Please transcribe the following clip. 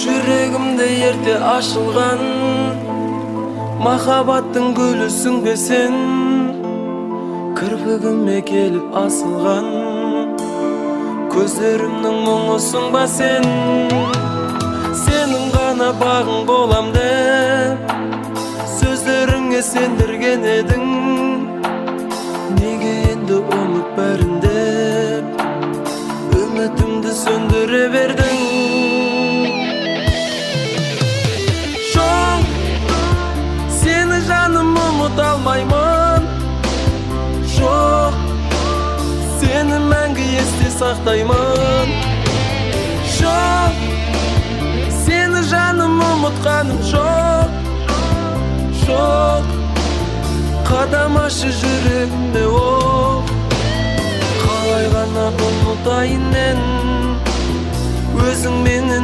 Жүрегімде ерте ашылған махаббаттың гүлісің бе сен, кірпігіме келіп асылған көздерімнің мұңысың ба сен. Сенің ғана бағың болам деп сөздеріңе сендірген едің, неге енді ұмыт бәрін деп үмітімді сөндіре бердің. Жоқ, сені жаным ұмыт алмаймын. Жоқ, сені мәңгі есте сақтаймын. Жоқ, сені жаным ұмытқаным жоқ. Жоқ, қадам ашы жүрегіме оқ. Қалай ғана ұмытайын мен өзің менен